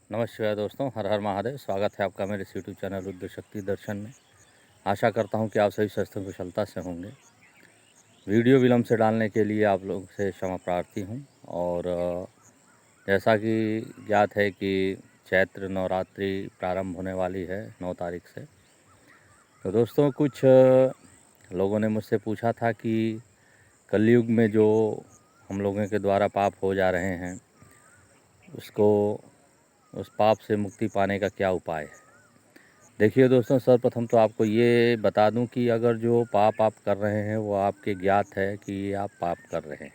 नमस्कार दोस्तों, हर हर महादेव। स्वागत है आपका मेरे यूट्यूब चैनल रुद्र शक्ति दर्शन में। आशा करता हूं कि आप सभी स्वस्थ कुशलता से होंगे। वीडियो विलम्ब से डालने के लिए आप लोग से क्षमा प्रार्थी हूं। और जैसा कि ज्ञात है कि चैत्र नवरात्रि प्रारंभ होने वाली है 9 तारीख से। तो दोस्तों, कुछ लोगों ने मुझसे पूछा था कि कलयुग में जो हम लोगों के द्वारा पाप हो जा रहे हैं, उस पाप से मुक्ति पाने का क्या उपाय है। देखिए दोस्तों, सर्वप्रथम तो आपको ये बता दूं कि अगर जो पाप आप कर रहे हैं वो आपके ज्ञात है कि आप पाप कर रहे हैं,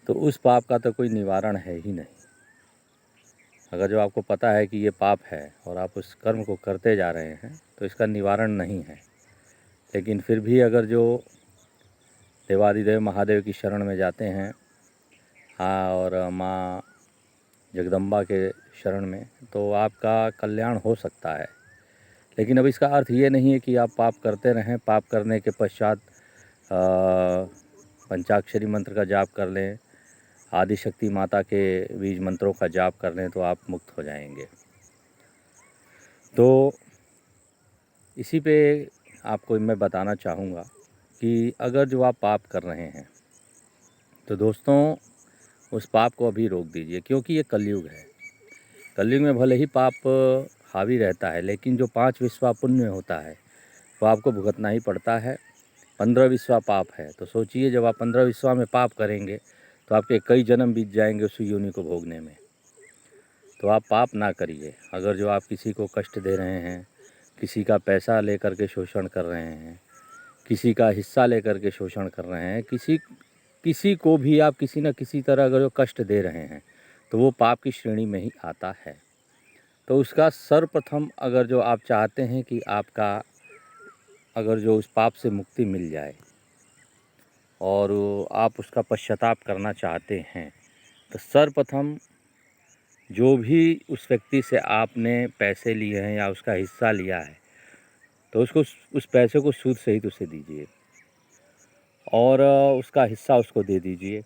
तो उस पाप का तो कोई निवारण है ही नहीं। अगर जो आपको पता है कि ये पाप है और आप उस कर्म को करते जा रहे हैं, तो इसका निवारण नहीं है। लेकिन फिर भी अगर जो देवादिदेव महादेव की शरण में जाते हैं, हाँ, और माँ जगदम्बा के शरण में, तो आपका कल्याण हो सकता है। लेकिन अब इसका अर्थ ये नहीं है कि आप पाप करते रहें। पाप करने के पश्चात पंचाक्षरी मंत्र का जाप कर लें, आदिशक्ति माता के बीज मंत्रों का जाप कर लें, तो आप मुक्त हो जाएंगे। तो इसी पे आपको मैं बताना चाहूँगा कि अगर जो आप पाप कर रहे हैं, तो दोस्तों उस पाप को अभी रोक दीजिए, क्योंकि ये कलयुग है। कलयुग में भले ही पाप हावी रहता है, लेकिन जो 5 विश्वा पुण्य होता है वो आपको भुगतना ही पड़ता है। 15 विश्वा पाप है। तो सोचिए, जब आप 15 विश्वा में पाप करेंगे तो आपके कई जन्म बीत जाएंगे उस योनि को भोगने में। तो आप पाप ना करिए। अगर जो आप किसी को कष्ट दे रहे हैं, किसी का पैसा लेकर के शोषण कर रहे हैं, किसी का हिस्सा लेकर के शोषण कर रहे हैं, किसी को भी आप किसी न किसी तरह अगर जो कष्ट दे रहे हैं, तो वो पाप की श्रेणी में ही आता है। तो उसका सर्वप्रथम, अगर जो आप चाहते हैं कि आपका अगर जो उस पाप से मुक्ति मिल जाए और आप उसका पश्चाताप करना चाहते हैं, तो सर्वप्रथम जो भी उस व्यक्ति से आपने पैसे लिए हैं या उसका हिस्सा लिया है, तो उसको उस पैसे को सूद सहित उसे दीजिए और उसका हिस्सा उसको दे दीजिए।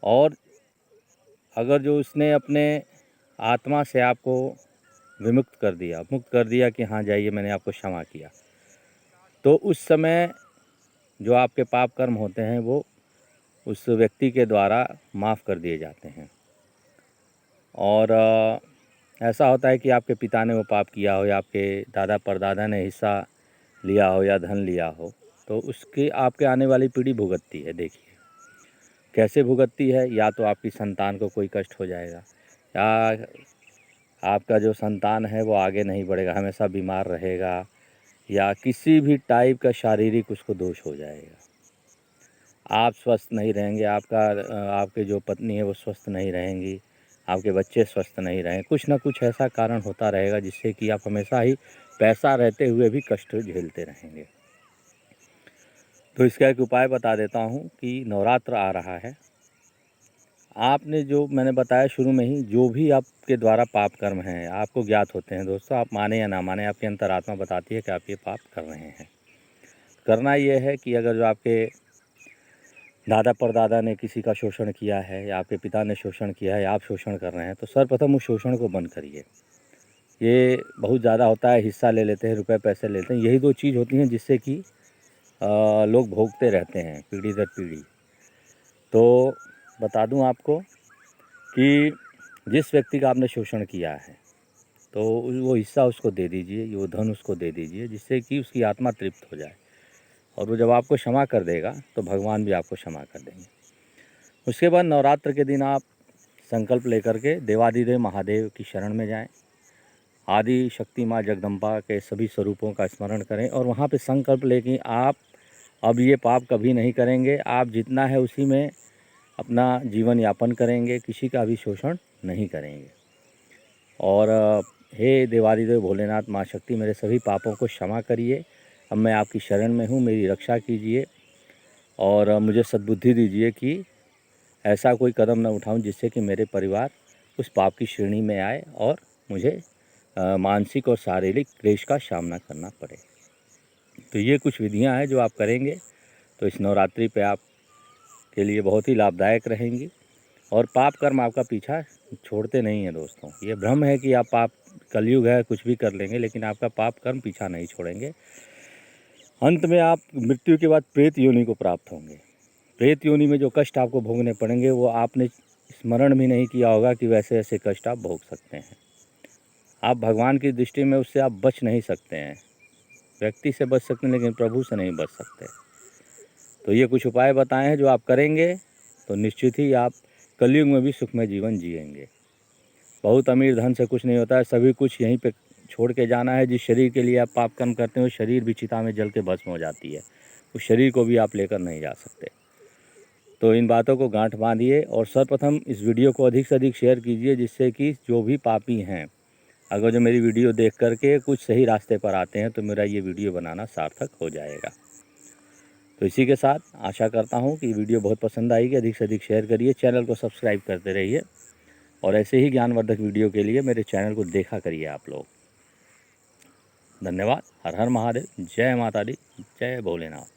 और अगर जो उसने अपने आत्मा से आपको विमुक्त कर दिया, मुक्त कर दिया कि हाँ जाइए, मैंने आपको क्षमा किया, तो उस समय जो आपके पाप कर्म होते हैं वो उस व्यक्ति के द्वारा माफ़ कर दिए जाते हैं। और ऐसा होता है कि आपके पिता ने वो पाप किया हो या आपके दादा परदादा ने हिस्सा लिया हो या धन लिया हो, तो उसकी आपके आने वाली पीढ़ी भुगतती है। देखिए कैसे भुगतती है। या तो आपकी संतान को कोई कष्ट हो जाएगा, या आपका जो संतान है वो आगे नहीं बढ़ेगा, हमेशा बीमार रहेगा, या किसी भी टाइप का शारीरिक उसको दोष हो जाएगा। आप स्वस्थ नहीं रहेंगे, आपके जो पत्नी है वो स्वस्थ नहीं रहेंगी, आपके बच्चे स्वस्थ नहीं रहेंगे। कुछ ना कुछ ऐसा कारण होता रहेगा जिससे कि आप हमेशा ही पैसा रहते हुए भी कष्ट झेलते रहेंगे। तो इसका एक उपाय बता देता हूँ कि नवरात्र आ रहा है। आपने जो मैंने बताया शुरू में ही, जो भी आपके द्वारा पाप कर्म हैं आपको ज्ञात होते हैं दोस्तों, आप माने या ना माने, आपकी अंतरात्मा बताती है कि आप ये पाप कर रहे हैं। करना ये है कि अगर जो आपके दादा परदादा ने किसी का शोषण किया है या आपके पिता ने शोषण किया है या आप शोषण कर रहे हैं, तो सर्वप्रथम उस शोषण को बंद करिए। ये बहुत ज़्यादा होता है, हिस्सा ले लेते हैं, रुपए पैसे लेते हैं, यही 2 चीज़ होती हैं जिससे कि लोग भोगते रहते हैं पीढ़ी दर पीढ़ी। तो बता दूं आपको कि जिस व्यक्ति का आपने शोषण किया है, तो वो हिस्सा उसको दे दीजिए, वो धन उसको दे दीजिए, जिससे कि उसकी आत्मा तृप्त हो जाए। और वो जब आपको क्षमा कर देगा तो भगवान भी आपको क्षमा कर देंगे। उसके बाद नवरात्र के दिन आप संकल्प लेकर के देवादिदेव महादेव की शरण में जाएं, आदि शक्ति माँ जगदम्बा के सभी स्वरूपों का स्मरण करें और वहाँ पे संकल्प लें कि आप अब ये पाप कभी नहीं करेंगे। आप जितना है उसी में अपना जीवन यापन करेंगे, किसी का भी शोषण नहीं करेंगे। और हे देवादिदेव भोलेनाथ माँ शक्ति, मेरे सभी पापों को क्षमा करिए। अब मैं आपकी शरण में हूँ, मेरी रक्षा कीजिए और मुझे सद्बुद्धि दीजिए कि ऐसा कोई कदम न उठाऊं जिससे कि मेरे परिवार उस पाप की श्रेणी में आए और मुझे मानसिक और शारीरिक क्लेश का सामना करना पड़े। तो ये कुछ विधियां हैं जो आप करेंगे तो इस नवरात्रि पे आप के लिए बहुत ही लाभदायक रहेंगी और पाप कर्म आपका पीछा छोड़ते नहीं हैं दोस्तों। ये भ्रम है कि आप पाप, कलयुग है कुछ भी कर लेंगे, लेकिन आपका पाप कर्म पीछा नहीं छोड़ेंगे। अंत में आप मृत्यु के बाद प्रेत योनि को प्राप्त होंगे। प्रेत योनि में जो कष्ट आपको भोगने पड़ेंगे वो आपने स्मरण भी नहीं किया होगा कि वैसे ऐसे कष्ट आप भोग सकते हैं। आप भगवान की दृष्टि में उससे आप बच नहीं सकते हैं। व्यक्ति से बच सकते हैं लेकिन प्रभु से नहीं बच सकते। तो ये कुछ उपाय बताए हैं, जो आप करेंगे तो निश्चित ही आप कलयुग में भी सुखमय जीवन जिएंगे। बहुत अमीर धन से कुछ नहीं होता है, सभी कुछ यहीं पे छोड़ के जाना है। जिस शरीर के लिए आप पाप कर्म करते हैं वो शरीर भी चिता में जल के भस्म हो जाती है। उस शरीर को भी आप लेकर नहीं जा सकते। तो इन बातों को गांठ बांधिए और सर्वप्रथम इस वीडियो को अधिक से अधिक शेयर कीजिए, जिससे कि जो भी पापी हैं, अगर जो मेरी वीडियो देख करके कुछ सही रास्ते पर आते हैं तो मेरा ये वीडियो बनाना सार्थक हो जाएगा। तो इसी के साथ आशा करता हूँ कि वीडियो बहुत पसंद आएगी। अधिक से अधिक शेयर करिए, चैनल को सब्सक्राइब करते रहिए और ऐसे ही ज्ञानवर्धक वीडियो के लिए मेरे चैनल को देखा करिए आप लोग। धन्यवाद। हर हर महादेव। जय माता दी। जय भोलेनाथ।